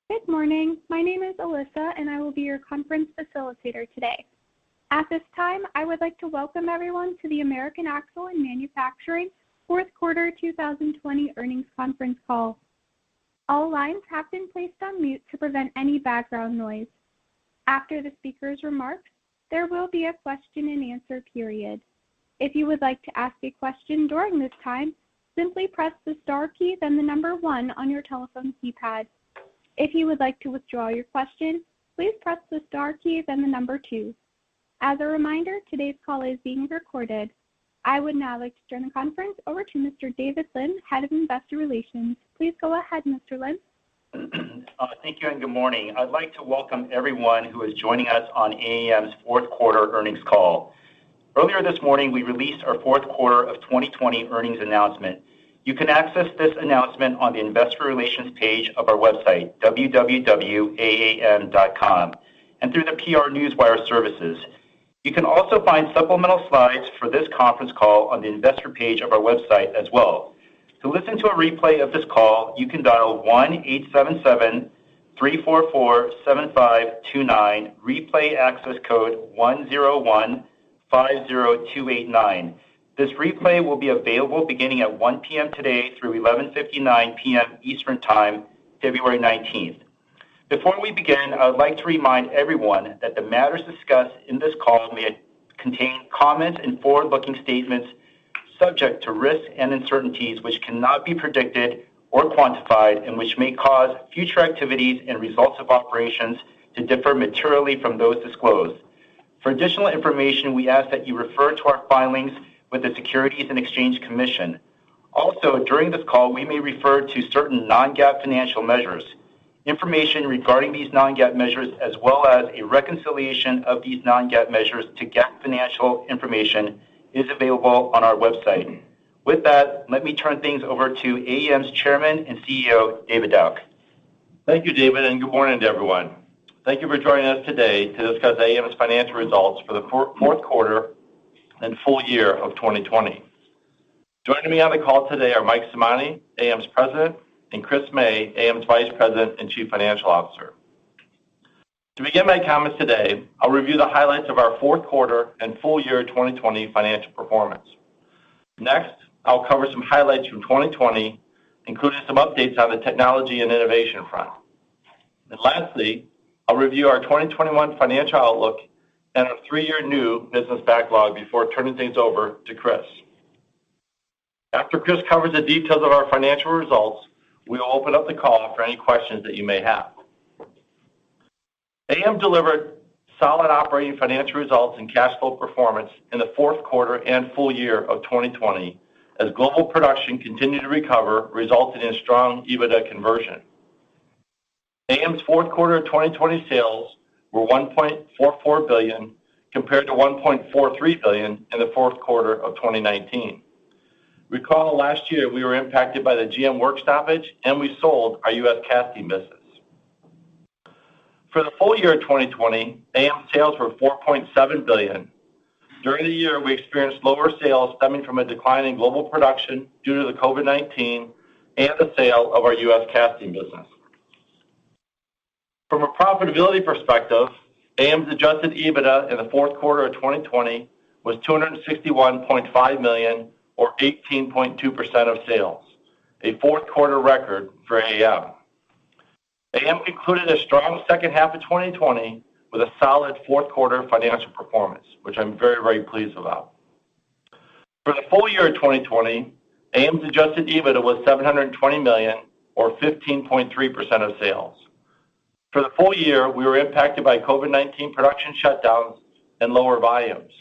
Good morning. My name is Alyssa, and I will be your conference facilitator today. At this time, I would like to welcome everyone to the American Axle and Manufacturing Fourth Quarter 2020 Earnings Conference Call. All lines have been placed on mute to prevent any background noise. After the speaker's remarks, there will be a question and answer period. If you would like to ask a question during this time, simply press the star key, then the number 1 on your telephone keypad. If you would like to withdraw your question, please press the star key, then the number 2. As a reminder, today's call is being recorded. I would now like to turn the conference over to Mr. David Lynn, Head of Investor Relations. Please go ahead, Mr. Lynn. Thank you and good morning. I'd like to welcome everyone who is joining us on AAM's fourth quarter earnings call. Earlier this morning, we released our fourth quarter of 2020 earnings announcement. You can access this announcement on the Investor Relations page of our website, www.aam.com, and through the PR Newswire services. You can also find supplemental slides for this conference call on the Investor page of our website as well. To listen to a replay of this call, you can dial 1-877-344-7529, replay access code 101-50289. This replay will be available beginning at 1 p.m. today through 11:59 p.m. Eastern Time, February 19th. Before we begin, I would like to remind everyone that the matters discussed in this call may contain comments and forward-looking statements subject to risks and uncertainties which cannot be predicted or quantified and which may cause future activities and results of operations to differ materially from those disclosed. For additional information, we ask that you refer to our filings with the Securities and Exchange Commission. Also, during this call, we may refer to certain non-GAAP financial measures. Information regarding these non-GAAP measures, as well as a reconciliation of these non-GAAP measures to GAAP financial information, is available on our website. With that, let me turn things over to AAM's Chairman and CEO, David Dauch. Thank you, David, and good morning to everyone. Thank you for joining us today to discuss AAM's financial results for the fourth quarter and full year of 2020. Joining me on the call today are Mike Simonte, AAM's President, and Chris May, AAM's Vice President and Chief Financial Officer. To begin my comments today, I'll review the highlights of our fourth quarter and full year 2020 financial performance. Next, I'll cover some highlights from 2020, including some updates on the technology and innovation front. And lastly, I'll review our 2021 financial outlook and our 3-year new business backlog before turning things over to Chris. After Chris covers the details of our financial results, we will open up the call for any questions that you may have. AAM delivered solid operating financial results and cash flow performance in the fourth quarter and full year of 2020 as global production continued to recover, resulting in strong EBITDA conversion. AAM's fourth quarter 2020 sales were $1.44 billion compared to $1.43 billion in the fourth quarter of 2019. Recall last year we were impacted by the GM work stoppage and we sold our U.S. casting business. For the full year of 2020, AAM sales were $4.7 billion. During the year, we experienced lower sales stemming from a decline in global production due to the COVID-19 and the sale of our U.S. casting business. From a profitability perspective, AAM's adjusted EBITDA in the fourth quarter of 2020 was $261.5 million, or 18.2% of sales, a fourth quarter record for AAM. AAM concluded a strong second half of 2020 with a solid fourth quarter financial performance, which I'm very, very pleased about. For the full year of 2020, AAM's adjusted EBITDA was $720 million, or 15.3% of sales. For the full year, we were impacted by COVID-19 production shutdowns and lower volumes.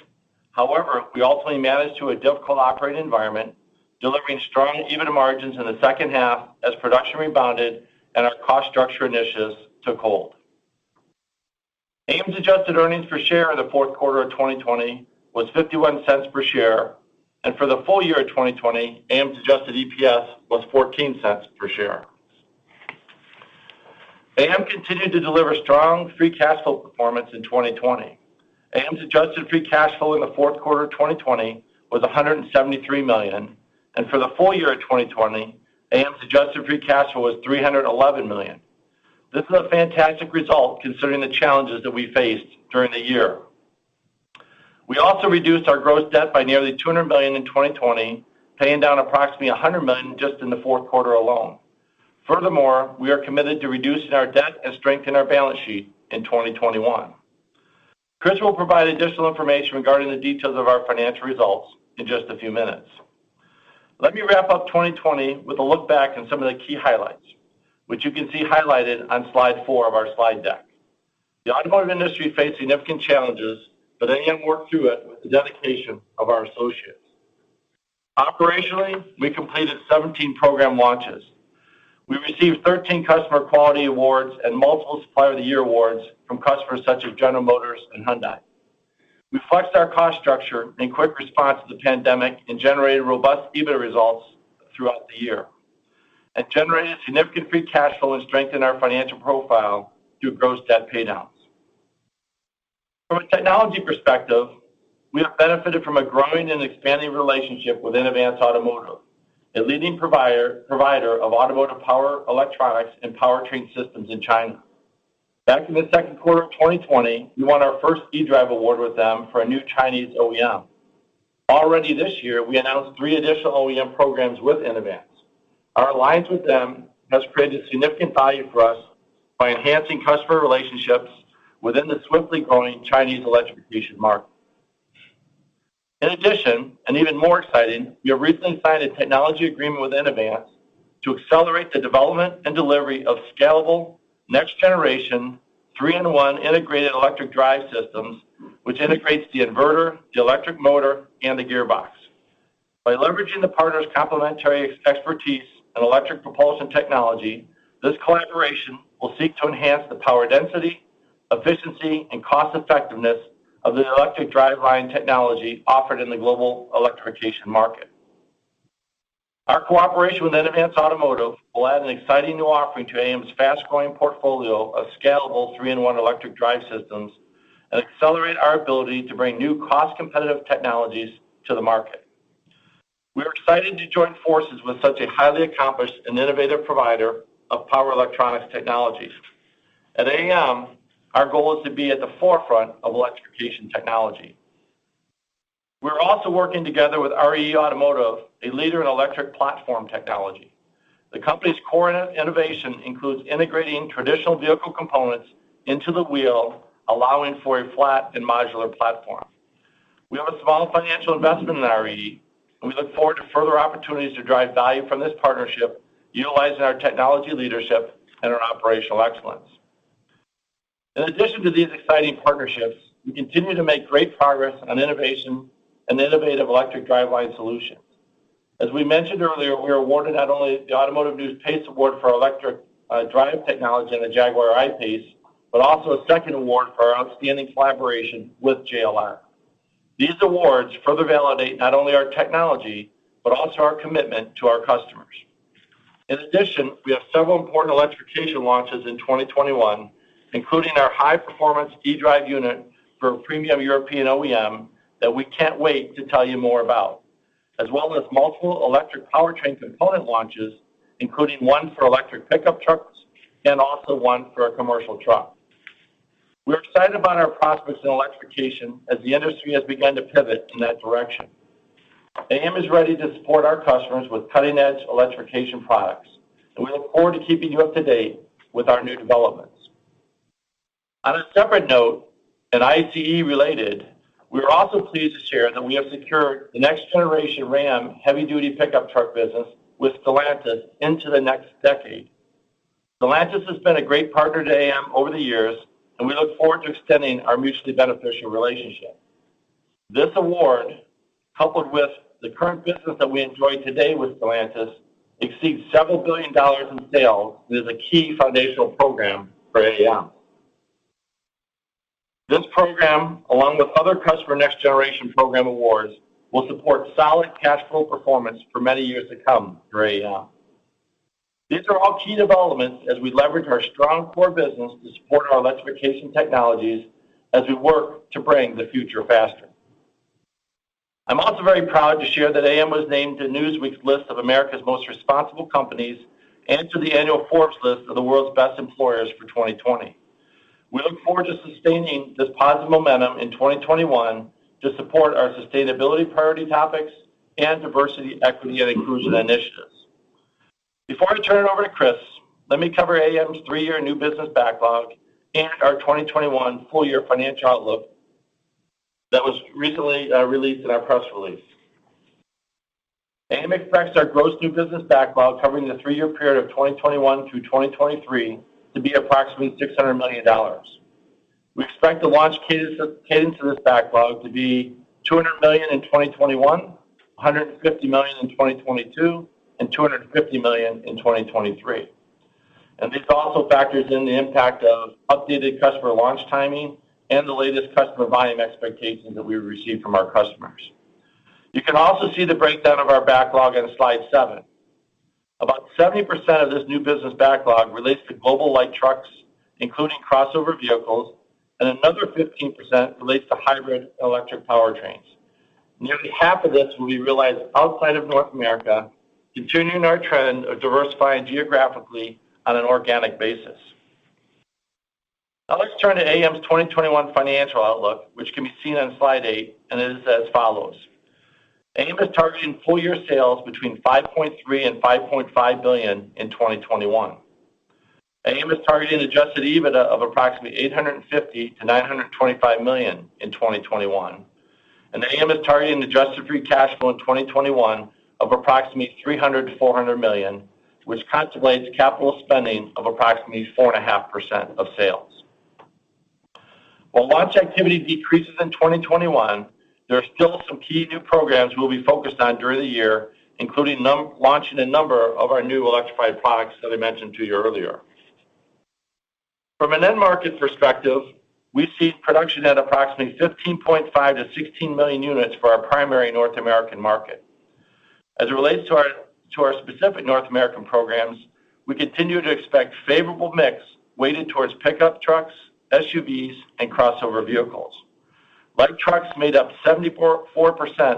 However, we ultimately managed through a difficult operating environment, delivering strong EBITDA margins in the second half as production rebounded and our cost structure initiatives took hold. AAM's adjusted earnings per share in the fourth quarter of 2020 was 51 cents per share, and for the full year of 2020, AAM's adjusted EPS was 14 cents per share. AAM continued to deliver strong free cash flow performance in 2020. AAM's adjusted free cash flow in the fourth quarter of 2020 was $173 million, and for the full year of 2020, AAM's adjusted free cash flow was $311 million. This is a fantastic result considering the challenges that we faced during the year. We also reduced our gross debt by nearly $200 million in 2020, paying down approximately $100 million just in the fourth quarter alone. Furthermore, we are committed to reducing our debt and strengthening our balance sheet in 2021. Chris will provide additional information regarding the details of our financial results in just a few minutes. Let me wrap up 2020 with a look back on some of the key highlights, which you can see highlighted on slide 4 of our slide deck. The automotive industry faced significant challenges, but AAM worked through it with the dedication of our associates. Operationally, we completed 17 program launches. We received 13 customer quality awards and multiple Supplier of the Year awards from customers such as General Motors and Hyundai. We flexed our cost structure in quick response to the pandemic and generated robust EBITDA results throughout the year, and generated significant free cash flow and strengthened our financial profile through gross debt paydowns. From a technology perspective, we have benefited from a growing and expanding relationship with Inovance Automotive, a leading provider of automotive power electronics and powertrain systems in China. Back in the second quarter of 2020, we won our first eDrive award with them for a new Chinese OEM. Already this year, we announced 3 additional OEM programs with Inovance. Our alliance with them has created significant value for us by enhancing customer relationships within the swiftly growing Chinese electrification market. In addition, and even more exciting, we have recently signed a technology agreement with Inovance to accelerate the development and delivery of scalable, next-generation, 3-in-1 integrated electric drive systems, which integrates the inverter, the electric motor, and the gearbox. By leveraging the partners' complementary expertise in electric propulsion technology, this collaboration will seek to enhance the power density, efficiency, and cost-effectiveness of the electric driveline technology offered in the global electrification market. Our cooperation with Inovance Automotive will add an exciting new offering to AAM's fast-growing portfolio of scalable 3-in-1 electric drive systems and accelerate our ability to bring new cost-competitive technologies to the market. We are excited to join forces with such a highly accomplished and innovative provider of power electronics technologies. At AAM, our goal is to be at the forefront of electrification technology. We're also working together with REE Automotive, a leader in electric platform technology. The company's core innovation includes integrating traditional vehicle components into the wheel, allowing for a flat and modular platform. We have a small financial investment in REE, and we look forward to further opportunities to drive value from this partnership, utilizing our technology leadership and our operational excellence. In addition to these exciting partnerships, we continue to make great progress on innovation and innovative electric driveline solutions. As we mentioned earlier, we were awarded not only the Automotive News PACE Award for electric drive technology in the Jaguar I-PACE, but also a second award for our outstanding collaboration with JLR. These awards further validate not only our technology, but also our commitment to our customers. In addition, we have several important electrification launches in 2021, including our high-performance eDrive unit for a premium European OEM that we can't wait to tell you more about, as well as multiple electric powertrain component launches, including one for electric pickup trucks and also one for a commercial truck. We're excited about our prospects in electrification as the industry has begun to pivot in that direction. AAM is ready to support our customers with cutting-edge electrification products, and we look forward to keeping you up to date with our new developments. On a separate note, and ICE related, we are also pleased to share that we have secured the next generation Ram heavy-duty pickup truck business with Stellantis into the next decade. Stellantis has been a great partner to AAM over the years, and we look forward to extending our mutually beneficial relationship. This award, coupled with the current business that we enjoy today with Stellantis, exceeds several $billion in sales and is a key foundational program for AAM. This program, along with other customer next generation program awards, will support solid cash flow performance for many years to come for AAM. These are all key developments as we leverage our strong core business to support our electrification technologies as we work to bring the future faster. I'm also very proud to share that AAM was named to Newsweek's list of America's most responsible companies, and to the annual Forbes list of the world's best employers for 2020. We look forward to sustaining this positive momentum in 2021 to support our sustainability priority topics and diversity, equity, and inclusion initiatives. Before I turn it over to Chris, let me cover AAM's 3-year new business backlog and our 2021 full-year financial outlook that was recently released in our press release. AAM expects our gross new business backlog covering the 3-year period of 2021 through 2023 to be approximately $600 million. We expect the launch cadence of this backlog to be $200 million in 2021, $150 million in 2022, and $250 million in 2023. And this also factors in the impact of updated customer launch timing and the latest customer volume expectations that we receive from our customers. You can also see the breakdown of our backlog on slide 7. About 70% of this new business backlog relates to global light trucks, including crossover vehicles, and another 15% relates to hybrid electric powertrains. Nearly half of this will be realized outside of North America, continuing our trend of diversifying geographically on an organic basis. Now let's turn to AAM's 2021 financial outlook, which can be seen on slide 8, and it is as follows. AAM is targeting full-year sales between $5.3 and $5.5 billion in 2021. AAM is targeting adjusted EBITDA of approximately $850 to $925 million in 2021. And AAM is targeting adjusted free cash flow in 2021 of approximately $300 to $400 million, which contemplates capital spending of approximately 4.5% of sales. While launch activity decreases in 2021, there are still some key new programs we'll be focused on during the year, including launching a number of our new electrified products that I mentioned to you earlier. From an end market perspective, we see production at approximately 15.5 to 16 million units for our primary North American market. As it relates to our specific North American programs, we continue to expect favorable mix weighted towards pickup trucks, SUVs, and crossover vehicles. Light trucks made up 74%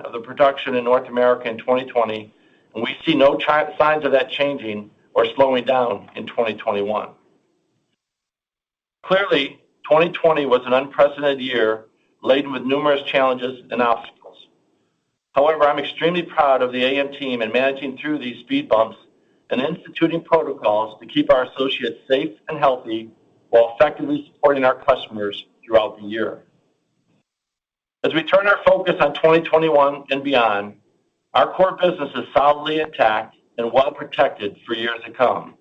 of the production in North America in 2020, and we see no signs of that changing or slowing down in 2021. Clearly, 2020 was an unprecedented year laden with numerous challenges and obstacles. However, I'm extremely proud of the AAM team in managing through these speed bumps and instituting protocols to keep our associates safe and healthy while effectively supporting our customers throughout the year. As we turn our focus on 2021 and beyond, our core business is solidly intact and well protected for years to come,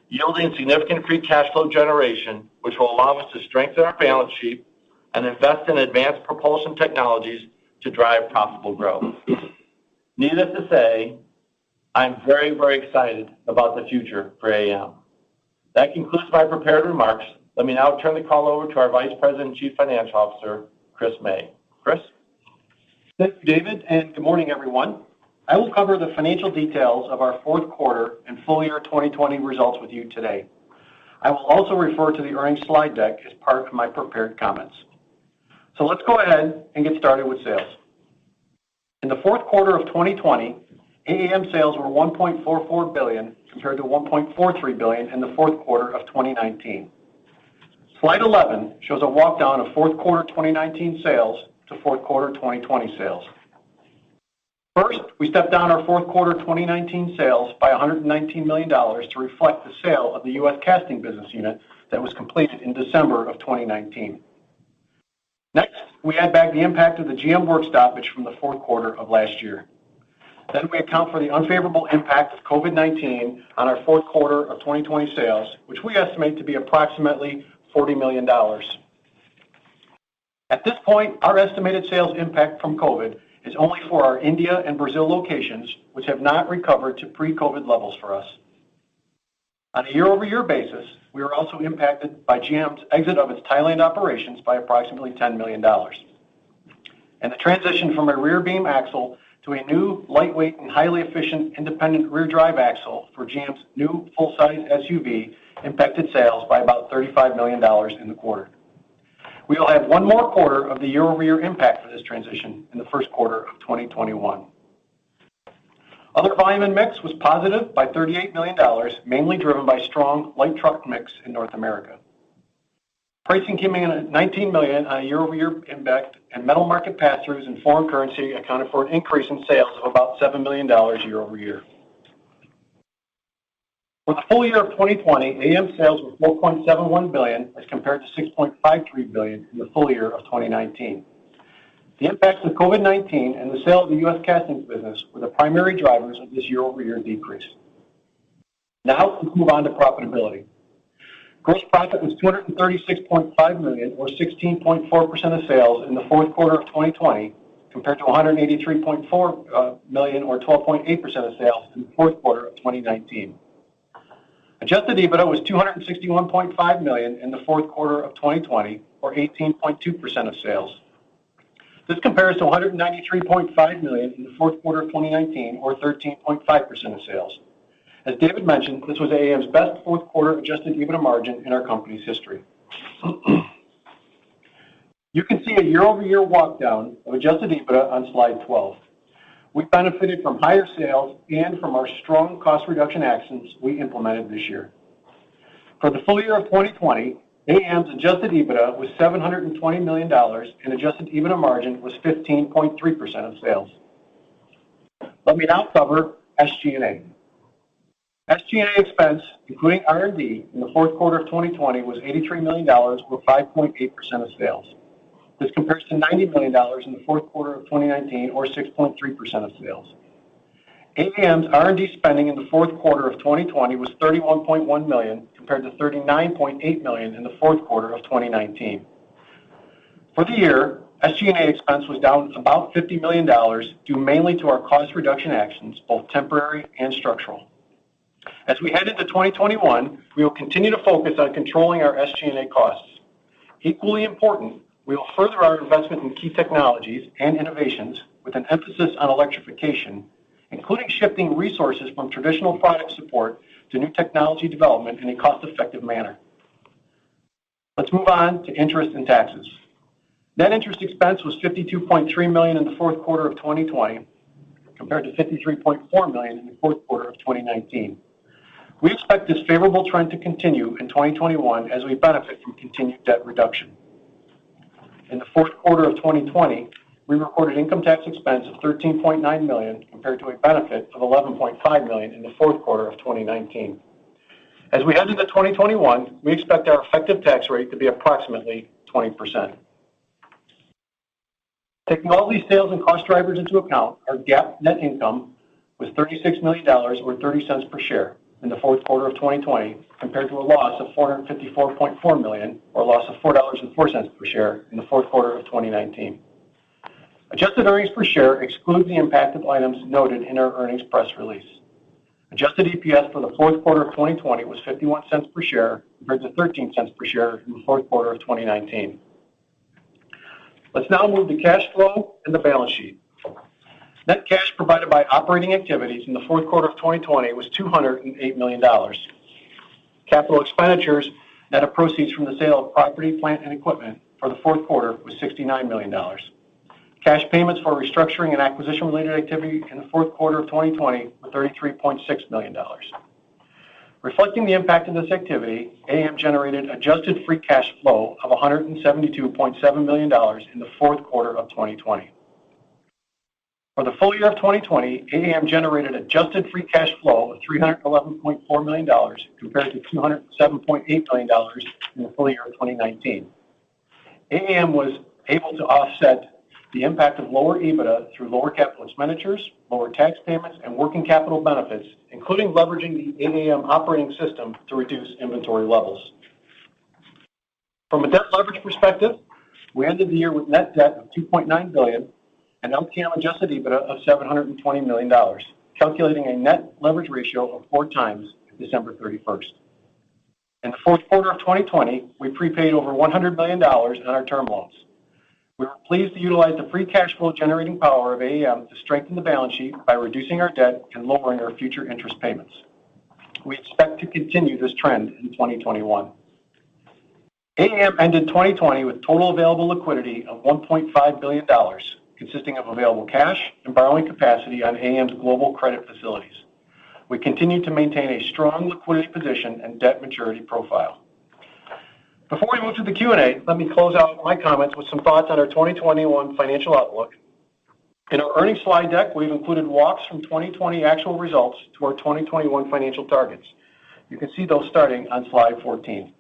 yielding significant free cash flow generation, which will allow us to strengthen our balance sheet and invest in advanced propulsion technologies to drive profitable growth. Needless to say, I'm very, very excited about the future for AAM. That concludes my prepared remarks. Let me now turn the call over to our Vice President and Chief Financial Officer, Chris May. Chris? Thank you, David, and good morning, everyone. I will cover the financial details of our fourth quarter and full year 2020 results with you today. I will also refer to the earnings slide deck as part of my prepared comments. So let's go ahead and get started with sales. In the fourth quarter of 2020, AAM sales were $1.44 billion compared to $1.43 billion in the fourth quarter of 2019. Slide 11 shows a walk down of fourth quarter 2019 sales to fourth quarter 2020 sales. First, we stepped down our fourth quarter 2019 sales by $119 million to reflect the sale of the U.S. casting business unit that was completed in December of 2019. Next, we add back the impact of the GM work stoppage from the fourth quarter of last year. Then we account for the unfavorable impact of COVID-19 on our fourth quarter of 2020 sales, which we estimate to be approximately $40 million. At this point, our estimated sales impact from COVID is only for our India and Brazil locations, which have not recovered to pre-COVID levels for us. On a year-over-year basis, we are also impacted by GM's exit of its Thailand operations by approximately $10 million. And the transition from a rear beam axle to a new lightweight and highly efficient independent rear drive axle for GM's new full-size SUV impacted sales by about $35 million in the quarter. We will have one more quarter of the year-over-year impact for this transition in the first quarter of 2021. Other volume and mix was positive by $38 million, mainly driven by strong light truck mix in North America. Pricing came in at $19 million on a year-over-year impact, and metal market pass-throughs and foreign currency accounted for an increase in sales of about $7 million year-over-year. For the full year of 2020, AAM sales were $4.71 billion as compared to $6.53 billion in the full year of 2019. The impacts of COVID-19 and the sale of the U.S. castings business were the primary drivers of this year-over-year decrease. Now let's move on to profitability. Gross profit was $236.5 million, or 16.4% of sales in the fourth quarter of 2020, compared to $183.4 million, or 12.8% of sales in the fourth quarter of 2019. Adjusted EBITDA was $261.5 million in the fourth quarter of 2020, or 18.2% of sales. This compares to $193.5 million in the fourth quarter of 2019, or 13.5% of sales. As David mentioned, this was AAM's best fourth quarter adjusted EBITDA margin in our company's history. You can see a year-over-year walk down of adjusted EBITDA on slide 12. We benefited from higher sales and from our strong cost reduction actions we implemented this year. For the full year of 2020, AAM's adjusted EBITDA was $720 million, and adjusted EBITDA margin was 15.3% of sales. Let me now cover SG&A. SG&A expense, including R&D, in the fourth quarter of 2020 was $83 million, or 5.8% of sales. This compares to $90 million in the fourth quarter of 2019, or 6.3% of sales. AAM's R&D spending in the fourth quarter of 2020 was $31.1 million, compared to $39.8 million in the fourth quarter of 2019. For the year, SG&A expense was down about $50 million, due mainly to our cost reduction actions, both temporary and structural. As we head into 2021, we will continue to focus on controlling our SG&A costs. Equally important, we will further our investment in key technologies and innovations with an emphasis on electrification, including shifting resources from traditional product support to new technology development in a cost-effective manner. Let's move on to interest and taxes. Net interest expense was $52.3 million in the fourth quarter of 2020, compared to $53.4 million in the fourth quarter of 2019. We expect this favorable trend to continue in 2021 as we benefit from continued debt reduction. In the fourth quarter of 2020, we recorded income tax expense of $13.9 million compared to a benefit of $11.5 million in the fourth quarter of 2019. As we head into 2021, we expect our effective tax rate to be approximately 20%. Taking all these sales and cost drivers into account, our GAAP net income was $36 million, or 30 cents per share, in the fourth quarter of 2020, compared to a loss of $454.4 million, or a loss of $4.04 per share, in the fourth quarter of 2019. Adjusted earnings per share exclude the impact of items noted in our earnings press release. Adjusted EPS for the fourth quarter of 2020 was 51 cents per share, compared to 13 cents per share in the fourth quarter of 2019. Let's now move to cash flow and the balance sheet. Net cash provided by operating activities in the fourth quarter of 2020 was $208 million. Capital expenditures, net of proceeds from the sale of property, plant, and equipment for the fourth quarter was $69 million. Cash payments for restructuring and acquisition-related activity in the fourth quarter of 2020 were $33.6 million. Reflecting the impact of this activity, AAM generated adjusted free cash flow of $172.7 million in the fourth quarter of 2020. For the full year of 2020, AAM generated adjusted free cash flow of $311.4 million compared to $207.8 million in the full year of 2019. AAM was able to offset the impact of lower EBITDA through lower capital expenditures, lower tax payments, and working capital benefits, including leveraging the AAM operating system to reduce inventory levels. From a debt leverage perspective, we ended the year with net debt of $2.9 billion and LTM adjusted EBITDA of $720 million, calculating a net leverage ratio of 4 times December 31st. In the fourth quarter of 2020, we prepaid over $100 million on our term loans. We were pleased to utilize the free cash flow generating power of AAM to strengthen the balance sheet by reducing our debt and lowering our future interest payments. We expect to continue this trend in 2021. AAM ended 2020 with total available liquidity of $1.5 billion, consisting of available cash and borrowing capacity on AAM's global credit facilities. We continue to maintain a strong liquidity position and debt maturity profile. Before we move to the Q&A, let me close out my comments with some thoughts on our 2021 financial outlook. In our earnings slide deck, we've included walks from 2020 actual results to our 2021 financial targets. You can see those starting on slide 14.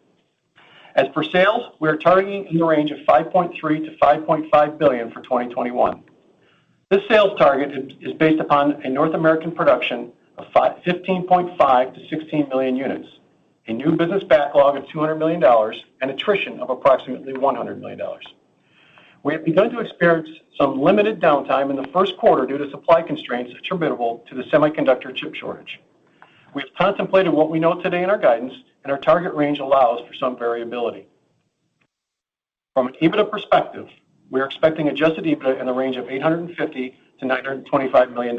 As for sales, we are targeting in the range of $5.3 to $5.5 billion for 2021. This sales target is based upon a North American production of 15.5 to 16 million units, a new business backlog of $200 million, and attrition of approximately $100 million. We have begun to experience some limited downtime in the first quarter due to supply constraints attributable to the semiconductor chip shortage. We have contemplated what we know today in our guidance, and our target range allows for some variability. From an EBITDA perspective, we are expecting adjusted EBITDA in the range of $850 to $925 million.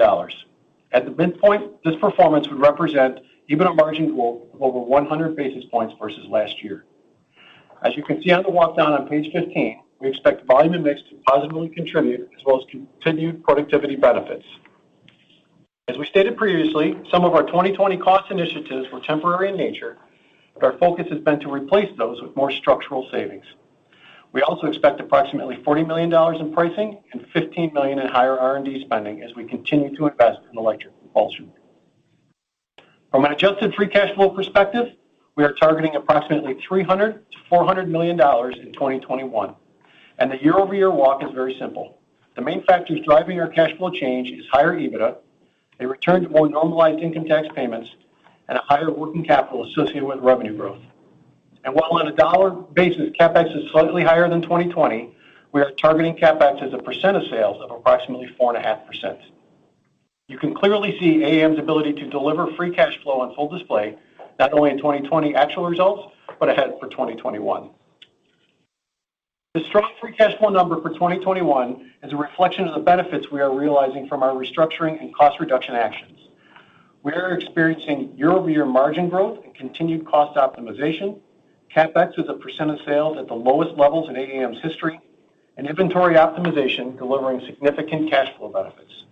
At the midpoint, this performance would represent EBITDA margin growth of over 100 basis points versus last year. As you can see on the walk down on page 15, we expect volume and mix to positively contribute as well as continued productivity benefits. As we stated previously, some of our 2020 cost initiatives were temporary in nature, but our focus has been to replace those with more structural savings. We also expect approximately $40 million in pricing and $15 million in higher R&D spending as we continue to invest in electric propulsion. From an adjusted free cash flow perspective, we are targeting approximately $300 to $400 million in 2021. And the year-over-year walk is very simple. The main factors driving our cash flow change is higher EBITDA, a return to more normalized income tax payments, and a higher working capital associated with revenue growth. And while on a dollar basis, CapEx is slightly higher than 2020, we are targeting CapEx as a percent of sales of approximately 4.5%. You can clearly see AAM's ability to deliver free cash flow on full display, not only in 2020 actual results, but ahead for 2021. The strong free cash flow number for 2021 is a reflection of the benefits we are realizing from our restructuring and cost reduction actions. We are experiencing year-over-year margin growth and continued cost optimization. CapEx is a percent of sales at the lowest levels in AAM's history, and inventory optimization delivering significant cash flow benefits.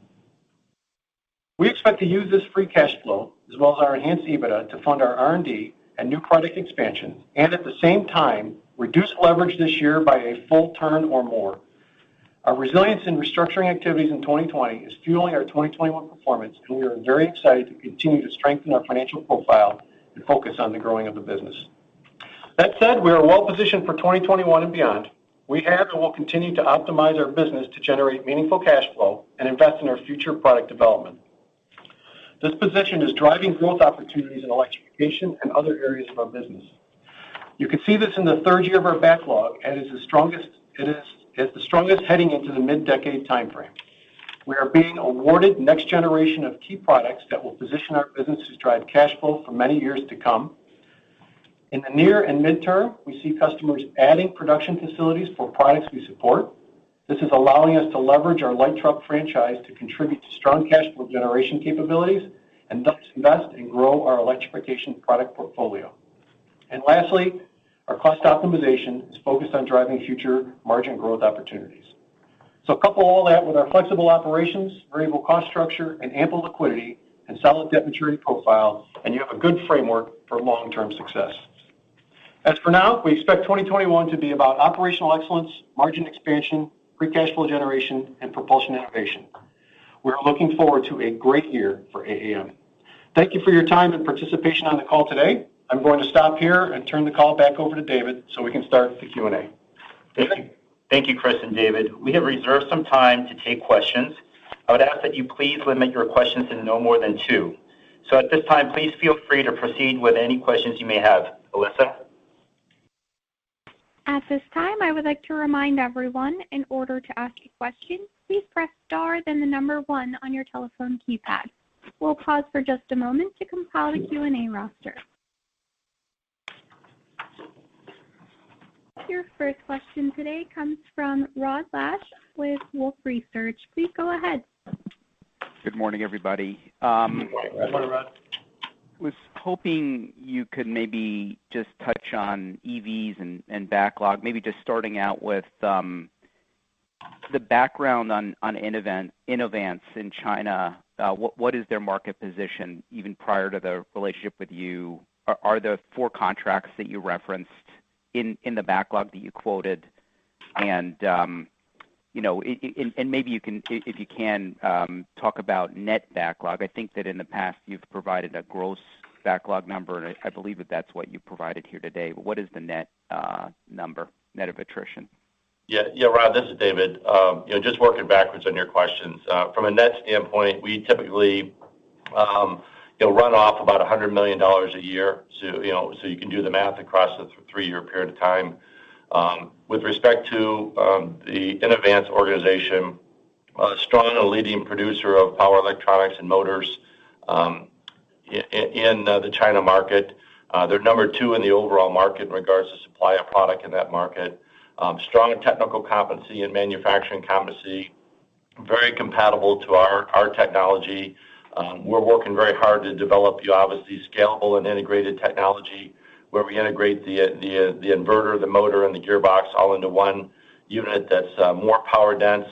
We expect to use this free cash flow, as well as our enhanced EBITDA, to fund our R&D and new product expansion, and at the same time, reduce leverage this year by a full turn or more. Our resilience in restructuring activities in 2020 is fueling our 2021 performance, and we are very excited to continue to strengthen our financial profile and focus on the growing of the business. That said, we are well positioned for 2021 and beyond. We have and will continue to optimize our business to generate meaningful cash flow and invest in our future product development. This position is driving growth opportunities in electrification and other areas of our business. You can see this in the third year of our backlog, and it is the strongest heading into the mid-decade timeframe. We are being awarded next generation of key products that will position our business to drive cash flow for many years to come. In the near and midterm, we see customers adding production facilities for products we support. This is allowing us to leverage our light truck franchise to contribute to strong cash flow generation capabilities and thus invest and grow our electrification product portfolio. And lastly, our cost optimization is focused on driving future margin growth opportunities. So couple all that with our flexible operations, variable cost structure, and ample liquidity and solid debt maturity profile, and you have a good framework for long-term success. As for now, we expect 2021 to be about operational excellence, margin expansion, free cash flow generation, and propulsion innovation. We're looking forward to a great year for AAM. Thank you for your time and participation on the call today. I'm going to stop here and turn the call back over to David so we can start the Q&A. Thank you, Chris and David. We have reserved some time to take questions. I would ask that you please limit your questions to no more than two. So at this time, please feel free to proceed with any questions you may have. Alyssa? At this time, I would like to remind everyone, in order to ask a question, please press star, then the number 1 on your telephone keypad. We'll pause for just a moment to compile the Q&A roster. Your first question today comes from Rod Lache with Wolfe Research. Please go ahead. Good morning, everybody. Good morning, Rod. Was hoping you could maybe just touch on EVs and backlog, maybe just starting out with the background on Inovance in China, what is their market position even prior to the relationship with you? Are the 4 contracts that you referenced in the backlog that you quoted? And and maybe you can, if you can, talk about net backlog. I think that in the past you've provided a gross backlog number, and I believe that that's what you provided here today. But what is the net number, net of attrition? Yeah, Rod, this is David. Just working backwards on your questions. From a net standpoint, we typically run off about $100 million a year. So you can do the math across the 3-year period of time. With respect to the Inovance organization, a strong and leading producer of power electronics and motors in the China market. They're number 2 in the overall market in regards to supply of product in that market. Strong technical competency and manufacturing competency, very compatible to our technology. We're working very hard to develop, obviously, scalable and integrated technology where we integrate the inverter, the motor, and the gearbox all into one unit that's more power dense,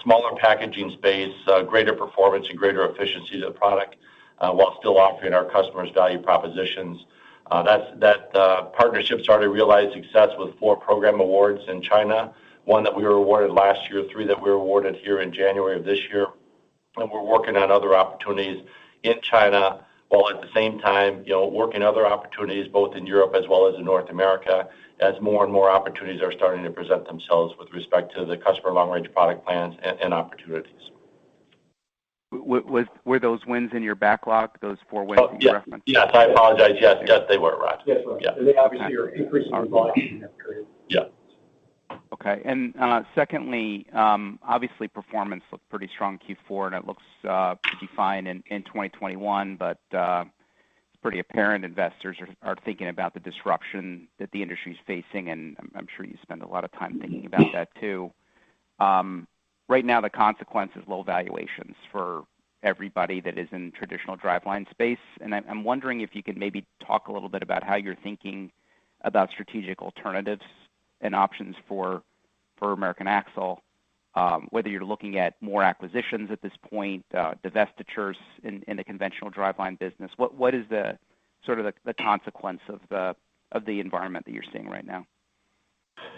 smaller packaging space, greater performance, and greater efficiency to the product while still offering our customers value propositions. That partnership's already realized success with 4 program awards in China, 1 that we were awarded last year, 3 that we were awarded here in January of this year. And we're working on other opportunities in China, while at the same time, working other opportunities both in Europe as well as in North America, as more and more opportunities are starting to present themselves with respect to the customer long-range product plans and opportunities. Were those wins in your backlog, those 4 wins that you referenced? Yes, I apologize. Yes, they were, Rod. Yes, Rod. Yeah. And they obviously are increasing in volume in that period. Yeah. Okay. And secondly, obviously performance looked pretty strong Q4, and it looks pretty fine in 2021, but it's pretty apparent investors are thinking about the disruption that the industry is facing, and I'm sure you spend a lot of time thinking about that too. Right now, the consequence is low valuations for everybody that is in traditional driveline space, and I'm wondering if you could maybe talk a little bit about how you're thinking about strategic alternatives and options for American Axle, whether you're looking at more acquisitions at this point, divestitures in the conventional driveline business. What is the sort of the consequence of the environment that you're seeing right now?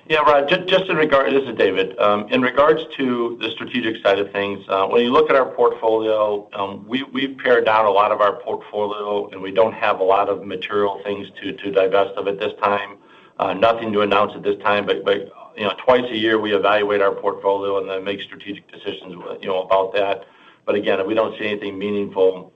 Yeah, Rod, just in regard, this is David. In regards to the strategic side of things, when you look at our portfolio, we've pared down a lot of our portfolio, and we don't have a lot of material things to divest of at this time. Nothing to announce at this time, but twice a year we evaluate our portfolio and then make strategic decisions about that. But again, we don't see anything meaningful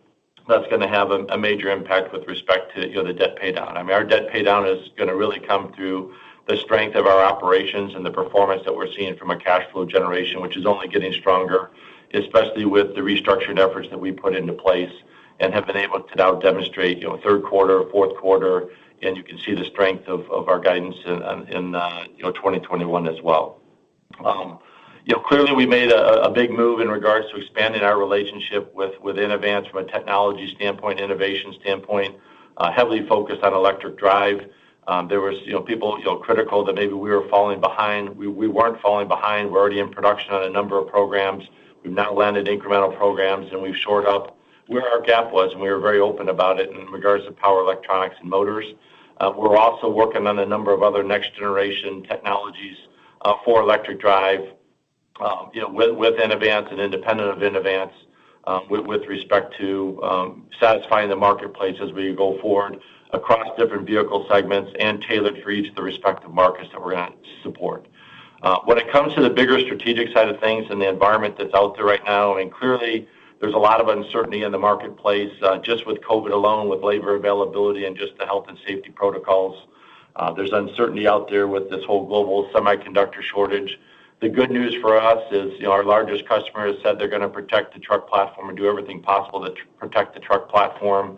that's going to have a major impact with respect to the debt pay down. I mean, our debt pay down is going to really come through the strength of our operations and the performance that we're seeing from a cash flow generation, which is only getting stronger, especially with the restructuring efforts that we put into place and have been able to now demonstrate, 3rd quarter, 4th quarter, and you can see the strength of our guidance in 2021 as well. Clearly we made a big move in regards to expanding our relationship with Inovance from a technology standpoint, innovation standpoint, heavily focused on electric drive. There was, people, critical that maybe we were falling behind. We weren't falling behind. We're already in production on a number of programs. We've now landed incremental programs, and we've shored up where our gap was, and we were very open about it in regards to power electronics and motors. We're also working on a number of other next-generation technologies for electric drive, with Inovance and independent of Inovance, with respect to satisfying the marketplace as we go forward across different vehicle segments and tailored for each of the respective markets that we're going to support. When it comes to the bigger strategic side of things and the environment that's out there right now, I mean, clearly there's a lot of uncertainty in the marketplace, just with COVID alone, with labor availability and just the health and safety protocols. There's uncertainty out there with this whole global semiconductor shortage. The good news for us is, our largest customer has said they're going to protect the truck platform and do everything possible to protect the truck platform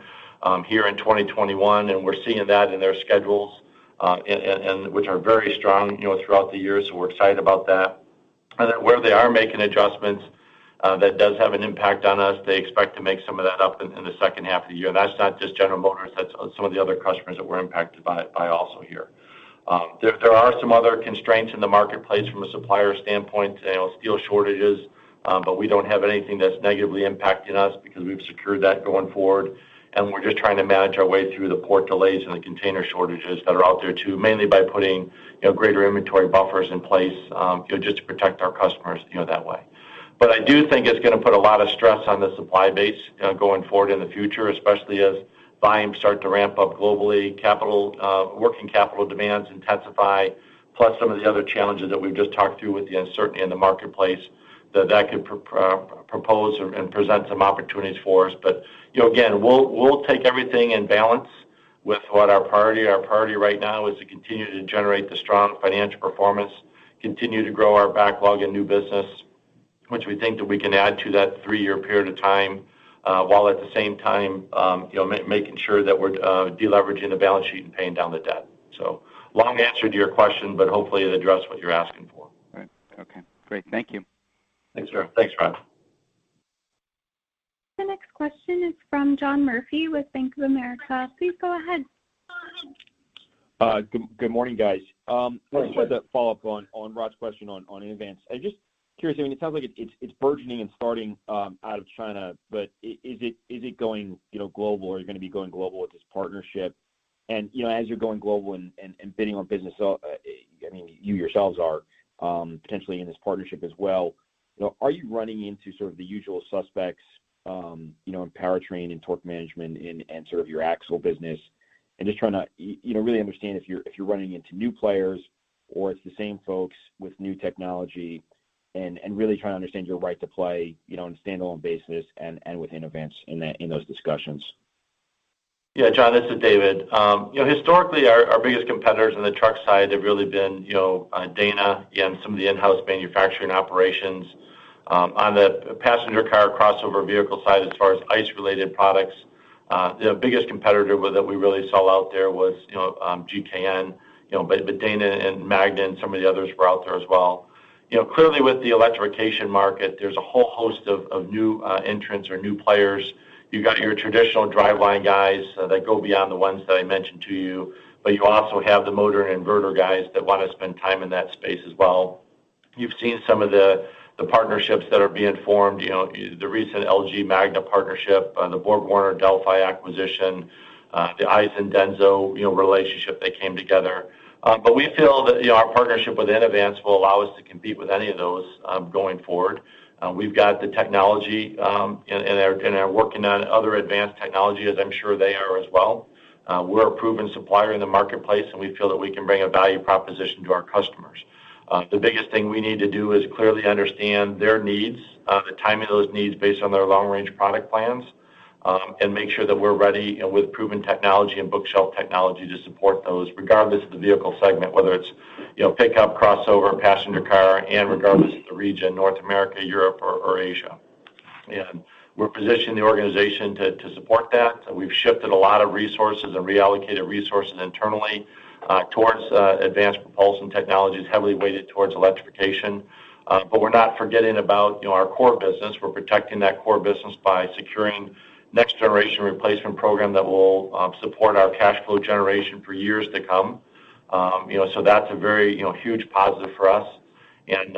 here in 2021, and we're seeing that in their schedules, and which are very strong, throughout the year. So we're excited about that. And then where they are making adjustments, that does have an impact on us. They expect to make some of that up in the second half of the year. And that's not just General Motors; that's some of the other customers that we're impacted by also here. There are some other constraints in the marketplace from a supplier standpoint, steel shortages, but we don't have anything that's negatively impacting us because we've secured that going forward. And we're just trying to manage our way through the port delays and the container shortages that are out there too, mainly by putting greater inventory buffers in place, just to protect our customers, that way. But I do think it's going to put a lot of stress on the supply base going forward in the future, especially as volumes start to ramp up globally, working capital demands intensify, plus some of the other challenges that we've just talked through with the uncertainty in the marketplace, that could propose and present some opportunities for us. But again, we'll take everything in balance with what our priority. Our priority right now is to continue to generate the strong financial performance, continue to grow our backlog and new business, which we think that we can add to that 3-year period of time, while at the same time, making sure that we're deleveraging the balance sheet and paying down the debt. So, long answer to your question, but hopefully it addressed what you're asking for. Right. Okay. Great. Thank you. Thanks, sir. Thanks, Ron. The next question is from John Murphy with Bank of America. Please go ahead. Good morning, guys. I just wanted to follow up on Rod's question on Innovance. I'm just curious. I mean, it sounds like it's burgeoning and starting out of China, but is it going global, or are you going to be going global with this partnership? And as you're going global and bidding on business, I mean, you yourselves are potentially in this partnership as well. Are you running into sort of the usual suspects, in powertrain and torque management and sort of your axle business, and just trying to really understand if you're running into new players or it's the same folks with new technology, and really trying to understand your right to play, on a standalone basis and with Innovance in those discussions. Yeah, John, this is David. Historically, our biggest competitors on the truck side have really been, Dana and some of the in-house manufacturing operations. On the passenger car crossover vehicle side, as far as ICE-related products, the biggest competitor that we really saw out there was, GKN. But Dana and Magna and some of the others were out there as well. Clearly with the electrification market, there's a whole host of new entrants or new players. You got your traditional driveline guys that go beyond the ones that I mentioned to you, but you also have the motor and inverter guys that want to spend time in that space as well. You've seen some of the partnerships that are being formed, the recent LG Magna partnership, the Borg-Warner Delphi acquisition, the Aisin Denso, relationship that came together. But we feel that, our partnership with Innovance will allow us to compete with any of those going forward. We've got the technology and are working on other advanced technology, as I'm sure they are as well. We're a proven supplier in the marketplace, and we feel that we can bring a value proposition to our customers. The biggest thing we need to do is clearly understand their needs, the timing of those needs based on their long-range product plans, and make sure that we're ready with proven technology and bookshelf technology to support those, regardless of the vehicle segment, whether it's pickup, crossover, passenger car, and regardless of the region, North America, Europe, or Asia. And we're positioning the organization to support that. We've shifted a lot of resources and reallocated resources internally towards advanced propulsion technologies, heavily weighted towards electrification. But we're not forgetting about our core business. We're protecting that core business by securing next generation replacement program that will support our cash flow generation for years to come. So that's a very huge positive for us. And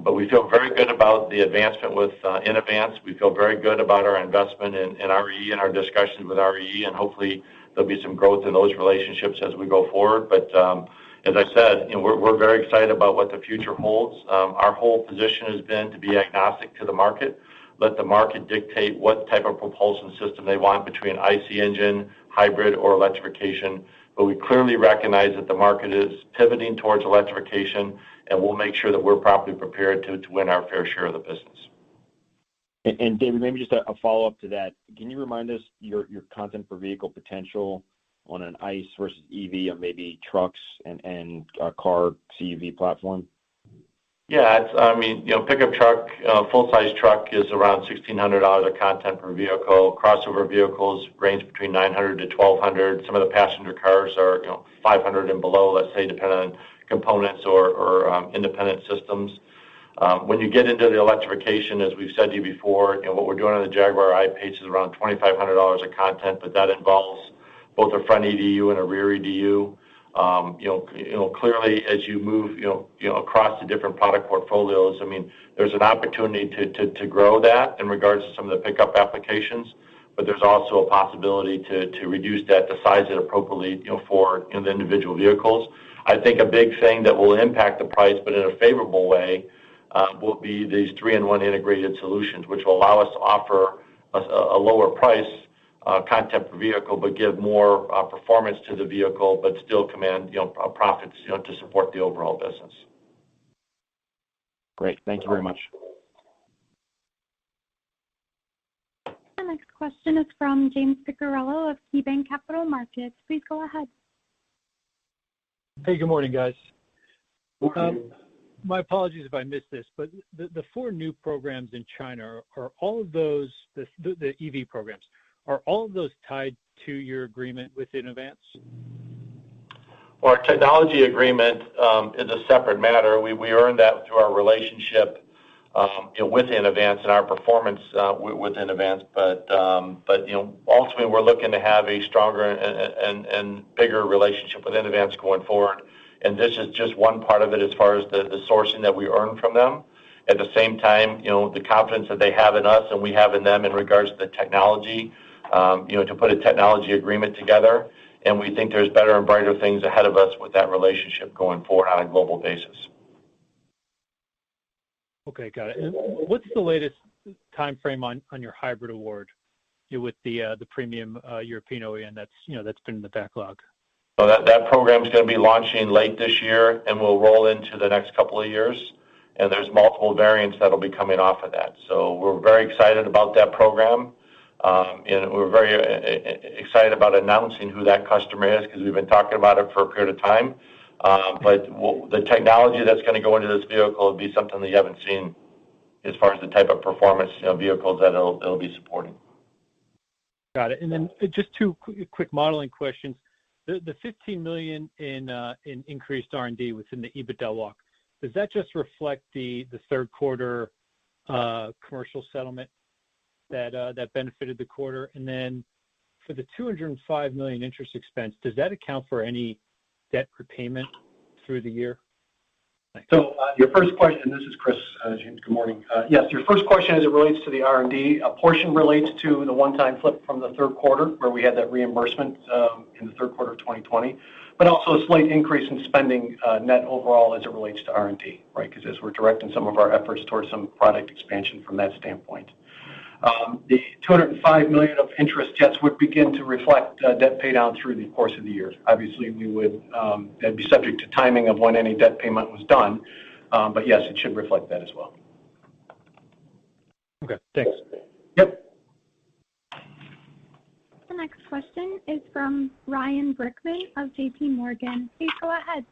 but we feel very good about the advancement with Innovance. We feel very good about our investment in RE and our discussions with RE, and hopefully there'll be some growth in those relationships as we go forward. But as I said, we're very excited about what the future holds. Our whole position has been to be agnostic to the market. Let the market dictate what type of propulsion system they want between ICE engine, hybrid, or electrification. But we clearly recognize that the market is pivoting towards electrification, and we'll make sure that we're properly prepared to win our fair share of the business. And David, maybe just a follow-up to that. Can you remind us your content per vehicle potential on an ICE versus EV on maybe trucks and a car CUV platform? Yeah, pickup truck, full-size truck is around $1,600 of content per vehicle. Crossover vehicles range between $900 to $1,200. Some of the passenger cars are, $500 and below, let's say, depending on components or independent systems. When you get into the electrification, as we've said to you before, what we're doing on the Jaguar I-PACE is around $2,500 of content, but that involves both a front EDU and a rear EDU. Clearly as you move, across the different product portfolios, I mean, there's an opportunity to grow that in regards to some of the pickup applications, but there's also a possibility to reduce that, to size it appropriately, for the individual vehicles. I think a big thing that will impact the price, but in a favorable way, will be these 3-in-1 integrated solutions, which will allow us to offer a lower price content per vehicle, but give more performance to the vehicle, but still command profits to support the overall business. Great. Thank you very much. The next question is from James Picariello of KeyBanc Capital Markets. Please go ahead. Hey, good morning, guys. Good morning. My apologies if I missed this, but the 4 new programs in China, are all of those, the EV programs, are all of those tied to your agreement with Innovance? Well, our technology agreement is a separate matter. We earned that through our relationship with Innovance and our performance with Innovance. But ultimately we're looking to have a stronger and bigger relationship with Innovance going forward. And this is just one part of it as far as the sourcing that we earn from them. At the same time, the confidence that they have in us and we have in them in regards to the technology, to put a technology agreement together. And we think there's better and brighter things ahead of us with that relationship going forward on a global basis. Okay, got it. And what's the latest time frame on your hybrid award with the premium European OEM that's been in the backlog? So that program is going to be launching late this year and will roll into the next couple of years. And there's multiple variants that'll be coming off of that. So we're very excited about that program. And we're very excited about announcing who that customer is because we've been talking about it for a period of time. But the technology that's going to go into this vehicle will be something that you haven't seen as far as the type of performance vehicles that it'll be supporting. Got it. And then just 2 quick modeling questions. The $15 million in increased R&D within the EBITDA walk, does that just reflect the third quarter commercial settlement that benefited the quarter? And then for the $205 million interest expense, does that account for any debt repayment through the year? Thanks. So your first question, this is Chris, James, good morning. Yes, your first question as it relates to the R&D, a portion relates to the one-time flip from the third quarter where we had that reimbursement in the third quarter of 2020, but also a slight increase in spending net overall as it relates to R&D, right? Because as we're directing some of our efforts towards some product expansion from that standpoint. The $205 million of interest, yes, would begin to reflect debt pay down through the course of the year. Obviously, we would that'd be subject to timing of when any debt payment was done, but yes, it should reflect that as well. Okay, thanks. Yep. The next question is from Ryan Brickman of JP Morgan. Please go ahead.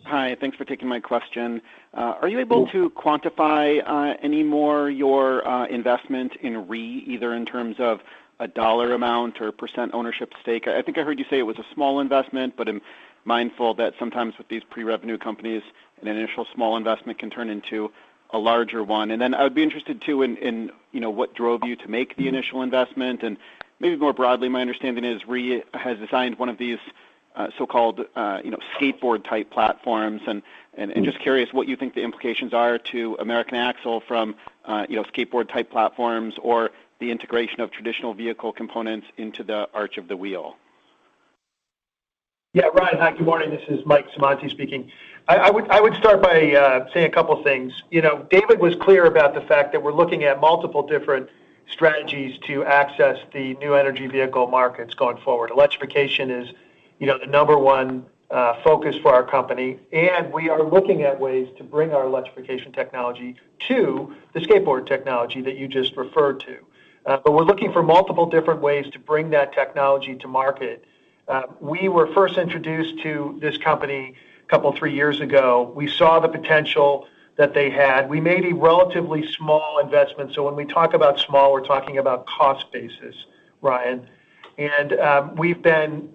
Hi, thanks for taking my question. Are you able to quantify any more your investment in RE, either in terms of a dollar amount or percent ownership stake? I think I heard you say it was a small investment, but I'm mindful that sometimes with these pre-revenue companies, an initial small investment can turn into a larger one. And then I would be interested too in what drove you to make the initial investment, and maybe more broadly, my understanding is RE has designed one of these so-called skateboard type platforms, and just curious what you think the implications are to American Axle from skateboard type platforms or the integration of traditional vehicle components into the arch of the wheel. Yeah, Ryan, hi, good morning. This is Mike Simonti speaking. I would start by saying a couple things. David was clear about the fact that we're looking at multiple different strategies to access the new energy vehicle markets going forward. Electrification is the number one focus for our company, and we are looking at ways to bring our electrification technology to the skateboard technology that you just referred to. But we're looking for multiple different ways to bring that technology to market. We were first introduced to this company a 3 years ago. We saw the potential that they had. We made a relatively small investment. So when we talk about small, we're talking about cost basis, Ryan. And we've been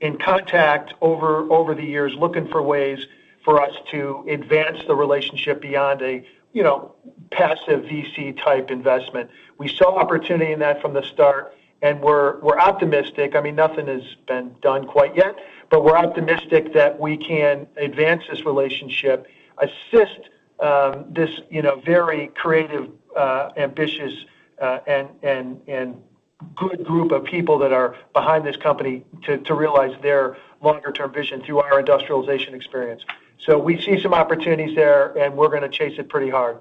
in contact over the years looking for ways for us to advance the relationship beyond a passive VC type investment. We saw opportunity in that from the start, and we're optimistic. I mean, nothing has been done quite yet, but we're optimistic that we can advance this relationship, assist this very creative, ambitious, and good group of people that are behind this company to realize their longer-term vision through our industrialization experience. So we see some opportunities there, and we're going to chase it pretty hard.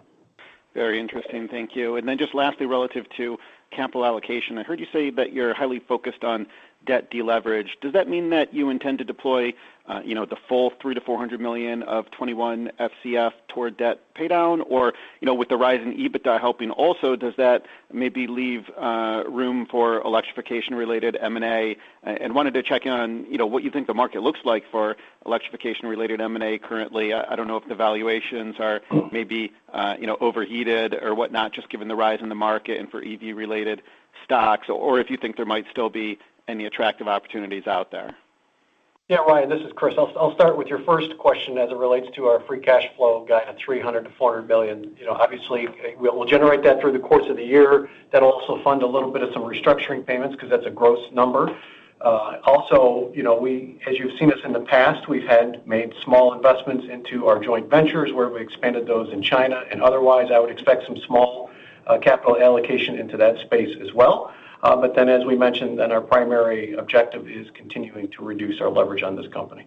Very interesting. Thank you. And then just lastly, relative to capital allocation, I heard you say that you're highly focused on debt deleverage. Does that mean that you intend to deploy, the full $300 to $400 million of 21 FCF toward debt paydown, or, with the rise in EBITDA helping also, does that maybe leave room for electrification-related M&A? And wanted to check in on, what you think the market looks like for electrification-related M&A currently. I don't know if the valuations are maybe, overheated or whatnot, just given the rise in the market and for EV-related stocks, or if you think there might still be any attractive opportunities out there. Yeah, Ryan, this is Chris. I'll start with your first question as it relates to our free cash flow guide of $300 to $400 million. Obviously, we'll generate that through the course of the year. That'll also fund a little bit of some restructuring payments because that's a gross number. Also, as you've seen us in the past, we've made small investments into our joint ventures where we expanded those in China, and otherwise I would expect some small capital allocation into that space as well. But then, as we mentioned, then our primary objective is continuing to reduce our leverage on this company.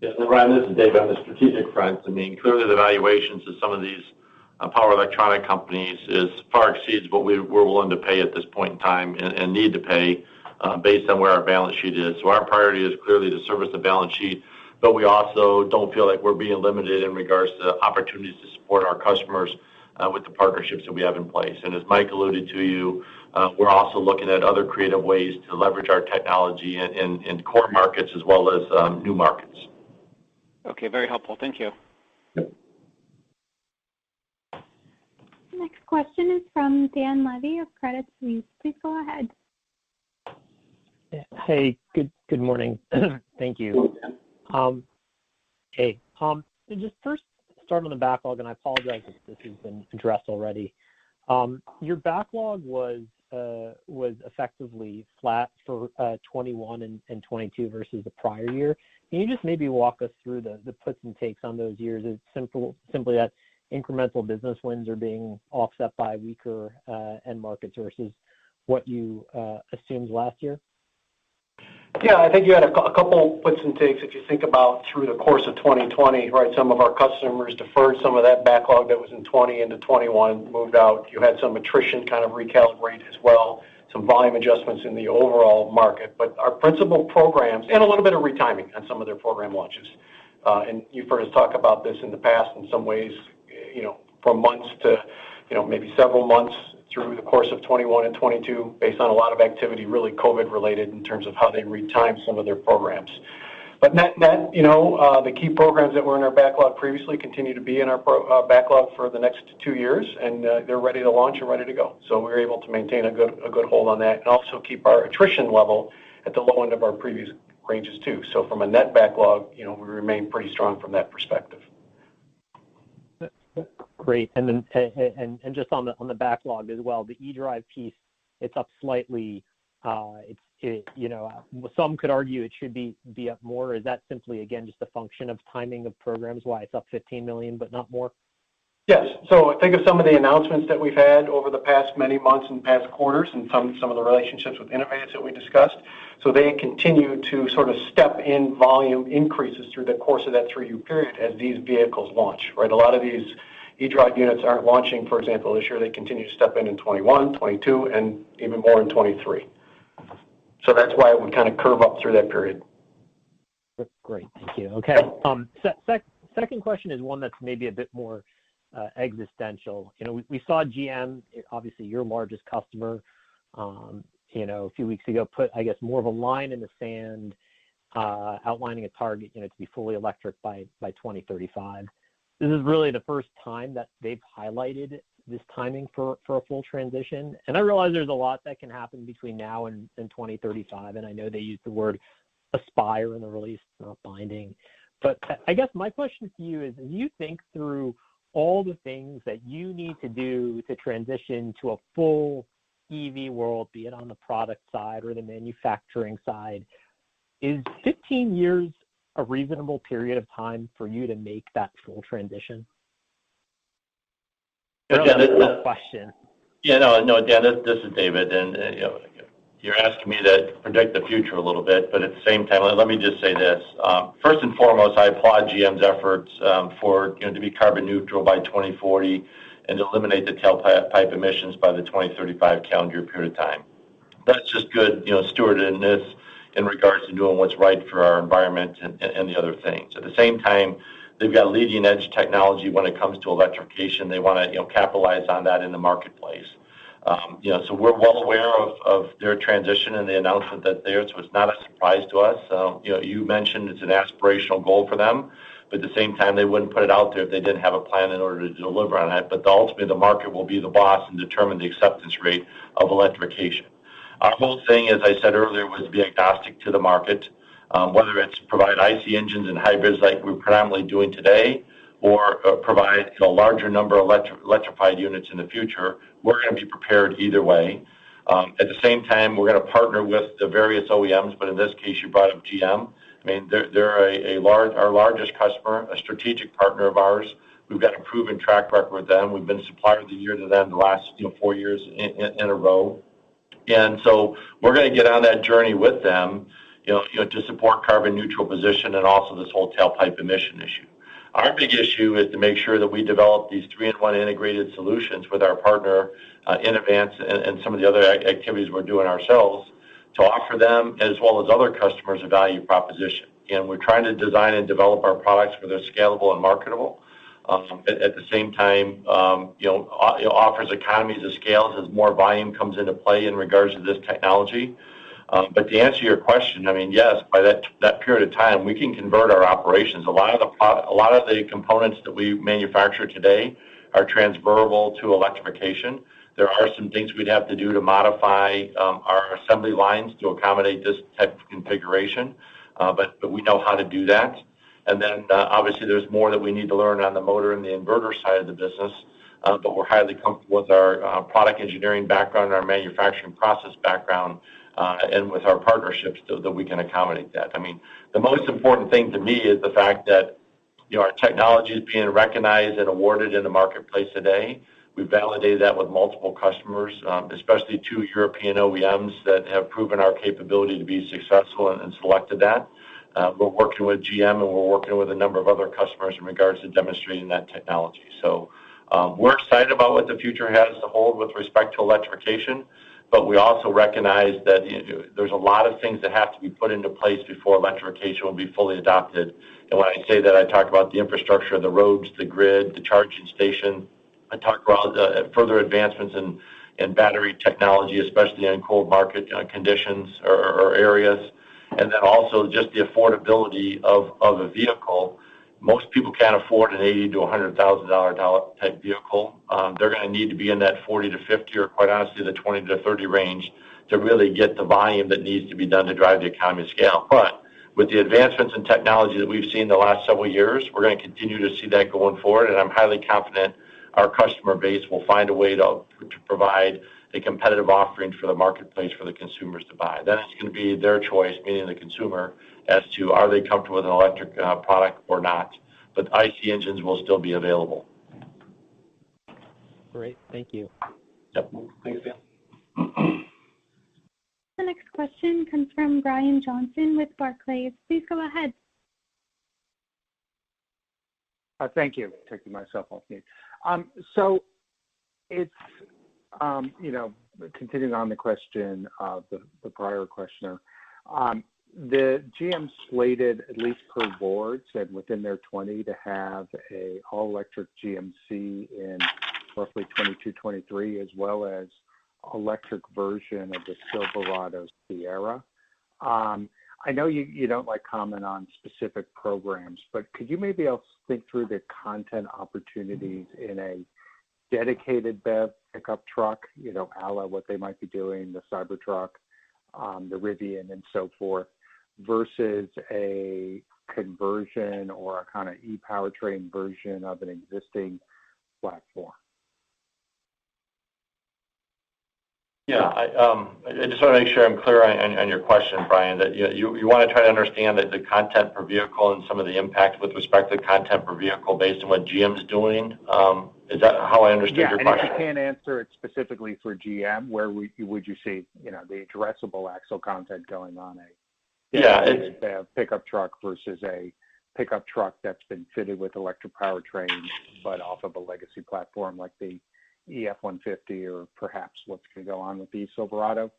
Yeah, and Ryan, this is David. On the strategic front, I mean, clearly the valuations of some of these power electronic companies far exceeds what we're willing to pay at this point in time and need to pay based on where our balance sheet is. So our priority is clearly to service the balance sheet, but we also don't feel like we're being limited in regards to opportunities to support our customers with the partnerships that we have in place. And as Mike alluded to, we're also looking at other creative ways to leverage our technology in core markets as well as new markets. Okay, very helpful. Thank you. Yep. Next question is from Dan Levy of Credit Suisse. Please go ahead. Hey, good morning. Thank you. Hey, just first start on the backlog, and I apologize if this has been addressed already. Your backlog was effectively flat for 21 and 22 versus the prior year. Can you just maybe walk us through the puts and takes on those years? Is it simply that incremental business wins are being offset by weaker end markets versus what you assumed last year? Yeah, I think you had a couple puts and takes if you think about through the course of 2020, right? Some of our customers deferred some of that backlog that was in 20 into 21, moved out. You had some attrition kind of recalibrate as well, some volume adjustments in the overall market. But our principal programs, and a little bit of retiming on some of their program launches. And you've heard us talk about this in the past in some ways, from months to, maybe several months through the course of 21 and 22 based on a lot of activity, really COVID related in terms of how they retime some of their programs. But net, the key programs that were in our backlog previously continue to be in our backlog for the next 2 years, and they're ready to launch and ready to go. So we were able to maintain a good hold on that and also keep our attrition level at the low end of our previous ranges too. So from a net backlog, we remain pretty strong from that perspective. Great. And then and just on the backlog as well, the eDrive piece, it's up slightly. Some could argue it should be up more. Is that simply, again, just a function of timing of programs, why it's up $15 million but not more? Yes. So think of some of the announcements that we've had over the past many months and past quarters and some of the relationships with innovators that we discussed. So they continue to sort of step in volume increases through the course of that 3-year period as these vehicles launch, right? A lot of these eDrive units aren't launching, for example, this year. They continue to step in 21, 22, and even more in 23. So that's why we kind of curve up through that period. Great. Thank you. Okay. Second question is one that's maybe a bit more existential. We saw GM, obviously your largest customer, a few weeks ago, put, I guess, more of a line in the sand, outlining a target, to be fully electric by 2035. This is really the first time that they've highlighted this timing for a full transition. And I realize there's a lot that can happen between now and 2035. And I know they use the word aspire in the release, not binding. But I guess my question to you is, as you think through all the things that you need to do to transition to a full EV world, be it on the product side or the manufacturing side, is 15 years a reasonable period of time for you to make that full transition? Yeah, Dan, question. Yeah, no, Dan, this is David, and you're asking me to predict the future a little bit, but at the same time, let me just say this. First and foremost, I applaud GM's efforts to be carbon neutral by 2040 and to eliminate the tailpipe emissions by the 2035 calendar year period of time. That's just good, stewardedness in regards to doing what's right for our environment and the other things. At the same time, they've got leading edge technology when it comes to electrification. They want to capitalize on that in the marketplace. So we're well aware of their transition and the announcement that's there, so it's not a surprise to us. You mentioned it's an aspirational goal for them, but at the same time, they wouldn't put it out there if they didn't have a plan in order to deliver on it. But ultimately, the market will be the boss and determine the acceptance rate of electrification. Our whole thing, as I said earlier, was to be agnostic to the market, whether it's provide IC engines and hybrids like we're predominantly doing today, or provide a larger number of electrified units in the future. We're going to be prepared either way. At the same time, we're going to partner with the various OEMs, but in this case, you brought up GM. I mean, they're our largest customer, a strategic partner of ours. We've got a proven track record with them. We've been supplier of the year to them the last 4 years in a row. And so we're going to get on that journey with them, to support carbon neutral position and also this whole tailpipe emission issue. Our big issue is to make sure that we develop these 3-in-1 integrated solutions with our partner in Advance and some of the other activities we're doing ourselves to offer them as well as other customers a value proposition. And we're trying to design and develop our products where they're scalable and marketable. At the same time, offers economies of scale as more volume comes into play in regards to this technology. But to answer your question, I mean, yes, by that period of time, we can convert our operations. A lot of the components that we manufacture today are transferable to electrification. There are some things we'd have to do to modify our assembly lines to accommodate this type of configuration, but we know how to do that. And then obviously there's more that we need to learn on the motor and the inverter side of the business, but we're highly comfortable with our product engineering background and our manufacturing process background, and with our partnerships that we can accommodate that. I mean, the most important thing to me is the fact that our technology is being recognized and awarded in the marketplace today. We've validated that with multiple customers, especially 2 European OEMs that have proven our capability to be successful and selected that. We're working with GM and we're working with a number of other customers in regards to demonstrating that technology. So we're excited about what the future has to hold with respect to electrification, but we also recognize that there's a lot of things that have to be put into place before electrification will be fully adopted. And when I say that, I talk about the infrastructure, the roads, the grid, the charging station. I talk about further advancements in battery technology, especially in cold market conditions or areas. And then also just the affordability of a vehicle. Most people can't afford an $80,000 to $100,000 type vehicle. They're going to need to be in that 40 to 50, or quite honestly, the 20 to 30 range to really get the volume that needs to be done to drive the economy of scale. But with the advancements in technology that we've seen the last several years, we're going to continue to see that going forward, and I'm highly confident our customer base will find a way to provide a competitive offering for the marketplace for the consumers to buy. Then it's going to be their choice, meaning the consumer, as to are they comfortable with an electric product or not. But IC engines will still be available. Great, thank you. Yep. Thanks, Dan. The next question comes from Brian Johnson with Barclays. Please go ahead. Thank you for taking myself off mute. So it's, continuing on the question of the prior questioner, the GM slated, at least per board, said within their 20 to have a all-electric GMC in roughly 22, 23, as well as electric version of the Silverado Sierra. I know you don't like comment on specific programs, but could you maybe else think through the content opportunities in a dedicated BEV pickup truck, a la what they might be doing, the Cybertruck, the Rivian, and so forth, versus a conversion or a kind of e-powertrain version of an existing platform? Yeah, I just want to make sure I'm clear on your question, Brian, that you want to try to understand that the content per vehicle and some of the impact with respect to content per vehicle based on what GM's doing. Is that how I understood your question? Yeah, and if you can't answer it specifically for GM, where would you see, the addressable axle content going on a pickup truck versus a pickup truck that's been fitted with electric powertrain, but off of a legacy platform like the EF-150 or perhaps what's going to go on with the Silverado?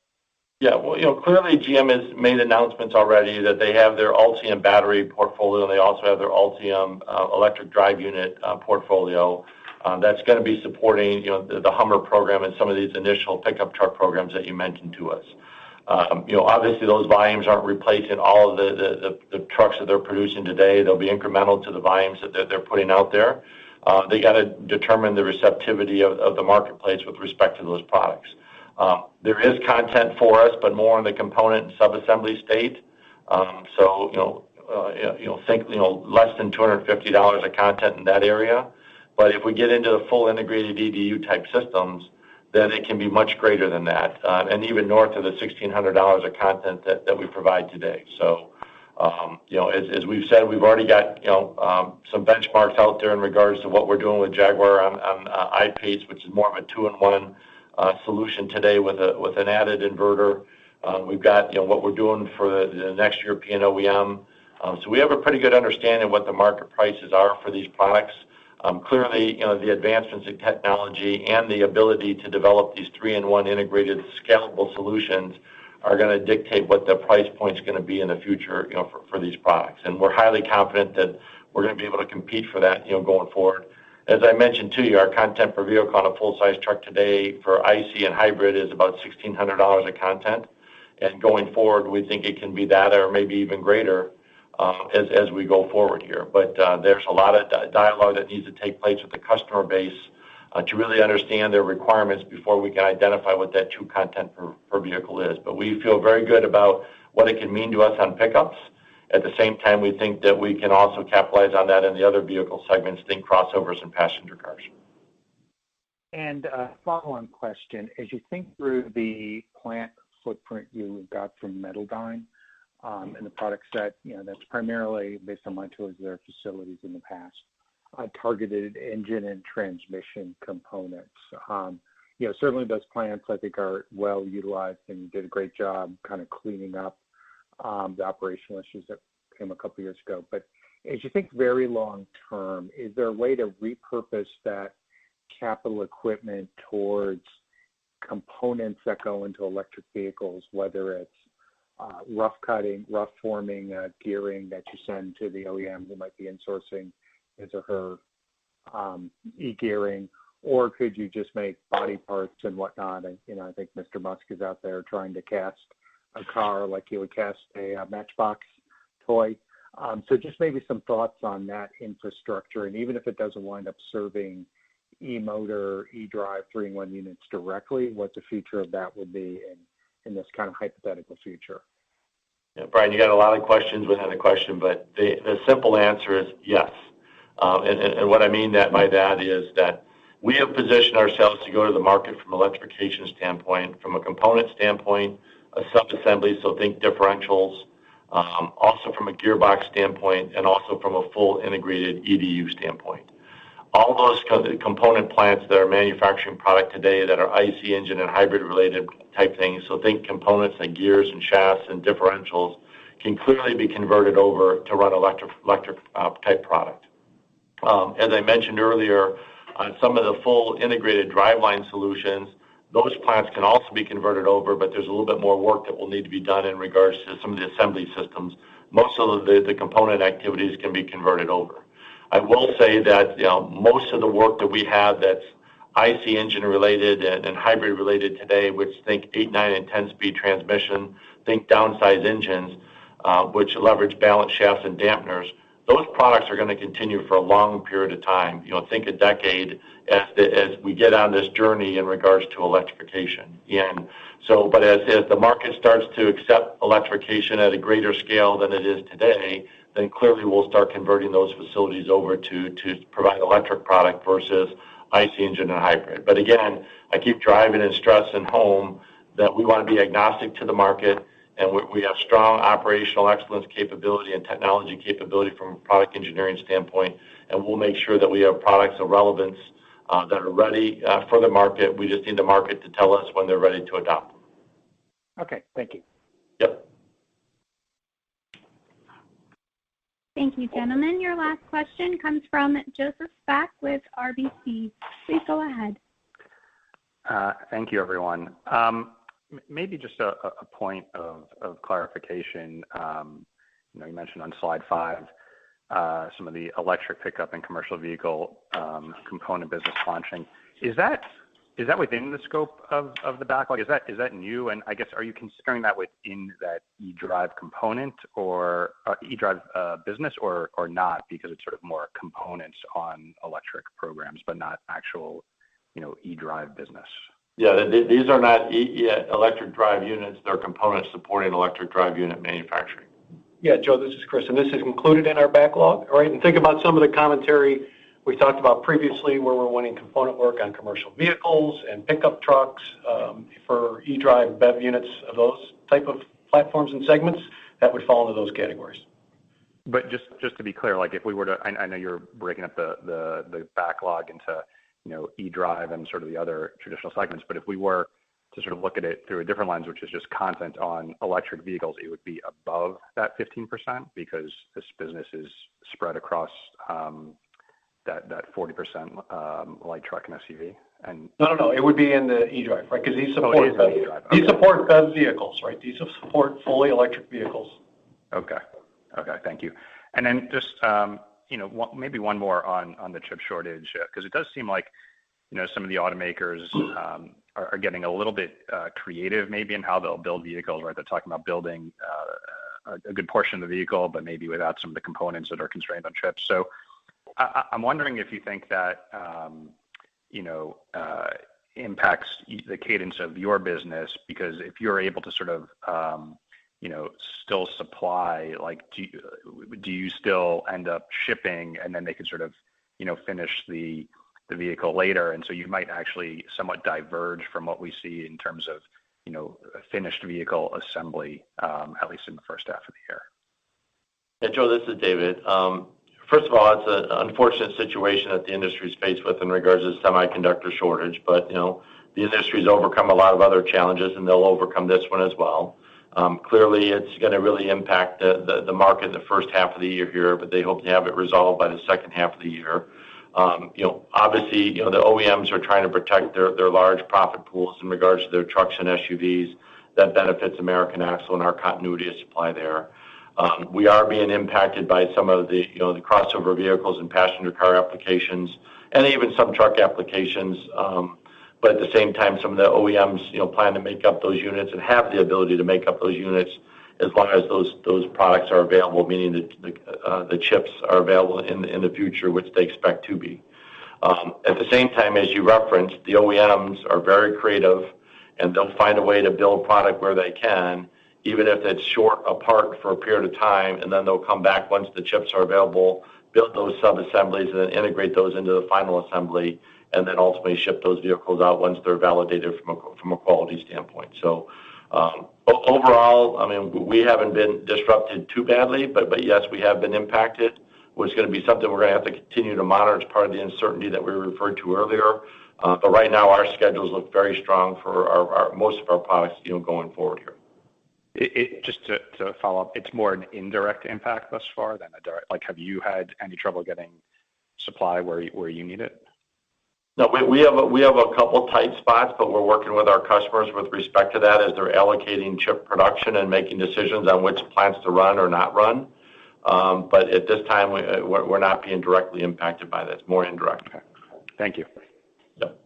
Yeah, well, clearly GM has made announcements already that they have their Ultium battery portfolio, and they also have their Ultium electric drive unit portfolio. That's going to be supporting, the Hummer program and some of these initial pickup truck programs that you mentioned to us. Obviously those volumes aren't replacing all of the trucks that they're producing today. They'll be incremental to the volumes that they're putting out there. They got to determine the receptivity of the marketplace with respect to those products. There is content for us, but more in the component and sub-assembly state. Think less than $250 of content in that area. But if we get into the full integrated EDU type systems, then it can be much greater than that, and even north of the $1,600 of content that we provide today. So, as we've said, we've already got some benchmarks out there in regards to what we're doing with Jaguar on I-PACE, which is more of a 2-in-1 solution today with an added inverter. We've got what we're doing for the next European OEM. So we have a pretty good understanding of what the market prices are for these products. Clearly, the advancements in technology and the ability to develop these 3-in-1 integrated scalable solutions are going to dictate what the price point is going to be in the future, for these products. And we're highly confident that we're going to be able to compete for that, going forward. As I mentioned to you, our content per vehicle on a full-size truck today for IC and hybrid is about $1,600 of content. And going forward, we think it can be that or maybe even greater as we go forward here. But there's a lot of dialogue that needs to take place with the customer base to really understand their requirements before we can identify what that true content per vehicle is. But we feel very good about what it can mean to us on pickups. At the same time, we think that we can also capitalize on that in the other vehicle segments, think crossovers and passenger cars. And a follow-on question, as you think through the plant footprint you got from Metaldyne, and the product set, that's primarily, based on my tours of their facilities in the past, targeted engine and transmission components. Certainly those plants, I think, are well utilized, and you did a great job kind of cleaning up the operational issues that came a couple years ago. But as you think very long term, is there a way to repurpose that capital equipment towards components that go into electric vehicles, whether it's rough cutting, rough forming, gearing that you send to the OEM who might be insourcing his or her e-gearing, or could you just make body parts and whatnot? And, I think Mr. Musk is out there trying to cast a car like he would cast a Matchbox toy. So just maybe some thoughts on that infrastructure, and even if it doesn't wind up serving e-motor, e-drive 3-in-1 units directly, what the future of that would be in this kind of hypothetical future. Yeah, Brian, you got a lot of questions within the question, but the simple answer is yes. And what I mean by that is that we have positioned ourselves to go to the market from an electrification standpoint, from a component standpoint, a sub-assembly, so think differentials, also from a gearbox standpoint, and also from a full integrated EDU standpoint. All those component plants that are manufacturing product today that are IC engine and hybrid related type things, so think components like gears and shafts and differentials, can clearly be converted over to run electric type product. As I mentioned earlier, on some of the full integrated driveline solutions, those plants can also be converted over, but there's a little bit more work that will need to be done in regards to some of the assembly systems. Most of the component activities can be converted over. I will say that most of the work that we have that's IC engine related and hybrid related today, which think 8, 9, and 10-speed transmission, think downsize engines, which leverage balance shafts and dampeners, those products are going to continue for a long period of time. Think a decade as we get on this journey in regards to electrification. And so, but as the market starts to accept electrification at a greater scale than it is today, then clearly we'll start converting those facilities over to provide electric product versus IC engine and hybrid. But again, I keep driving and stressing home that we want to be agnostic to the market, and we have strong operational excellence capability and technology capability from a product engineering standpoint, and we'll make sure that we have products of relevance that are ready for the market. We just need the market to tell us when they're ready to adopt them. Okay, thank you. Yep. Thank you, gentlemen. Your last question comes from Joseph Spak with RBC. Please go ahead. Thank you, everyone. Maybe just a point of clarification. You mentioned on slide 5 some of the electric pickup and commercial vehicle component business launching. Is that within the scope of the backlog? Is that new? And I guess, are you considering that within that eDrive component or eDrive business or not, because it's sort of more components on electric programs, but not actual eDrive business? Yeah, these are not electric drive units. They're components supporting electric drive unit manufacturing. Yeah, Joe, this is Chris, and this is included in our backlog, all right? And think about some of the commentary we talked about previously where we're winning component work on commercial vehicles and pickup trucks for eDrive BEV units of those type of platforms and segments that would fall into those categories. But just to be clear, like if we were to, I know you're breaking up the backlog into eDrive and sort of the other traditional segments, but if we were to sort of look at it through a different lens, which is just content on electric vehicles, it would be above that 15% because this business is spread across that 40% light truck and SUV. And no, it would be in the eDrive, right? Because these support these support BEV vehicles, right? These support fully electric vehicles. Okay, thank you. And then just maybe one more on the chip shortage, because it does seem like some of the automakers are getting a little bit creative maybe in how they'll build vehicles, right? They're talking about building a good portion of the vehicle, but maybe without some of the components that are constrained on chips. So I'm wondering if you think that impacts the cadence of your business, because if you're able to sort of still supply, like do you still end up shipping and then they can sort of finish the vehicle later, and so you might actually somewhat diverge from what we see in terms of finished vehicle assembly, at least in the first half of the year. Yeah, Joe, this is David. First of all, it's an unfortunate situation that the industry is faced with in regards to semiconductor shortage, but the industry's overcome a lot of other challenges, and they'll overcome this one as well. Clearly, it's going to really impact the market in the first half of the year here, but they hope to have it resolved by the second half of the year. Obviously, the OEMs are trying to protect their large profit pools in regards to their trucks and SUVs. That benefits American Axle and our continuity of supply there. We are being impacted by some of the the crossover vehicles and passenger car applications, and even some truck applications. But at the same time, some of the OEMs plan to make up those units and have the ability to make up those units as long as those products are available, meaning the chips are available in the future, which they expect to be. At the same time, as you referenced, the OEMs are very creative, and they'll find a way to build product where they can, even if it's short apart for a period of time, and then they'll come back once the chips are available, build those sub-assemblies, and then integrate those into the final assembly, and then ultimately ship those vehicles out once they're validated from a quality standpoint. So overall, I mean, we haven't been disrupted too badly, but yes, we have been impacted, which is going to be something we're going to have to continue to monitor as part of the uncertainty that we referred to earlier. But right now, our schedules look very strong for most of our products going forward here. Just to follow up, it's more an indirect impact thus far than a direct. Like, have you had any trouble getting supply where you need it? No, we have a couple tight spots, but we're working with our customers with respect to that as they're allocating chip production and making decisions on which plants to run or not run. But at this time, we're not being directly impacted by that. It's more indirect. Okay. Thank you. Yep.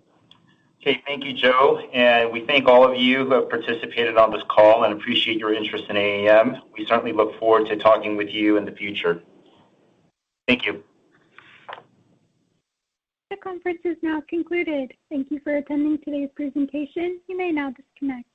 Okay, thank you, Joe. And we thank all of you who have participated on this call and appreciate your interest in AAM. We certainly look forward to talking with you in the future. Thank you. The conference is now concluded. Thank you for attending today's presentation. You may now disconnect.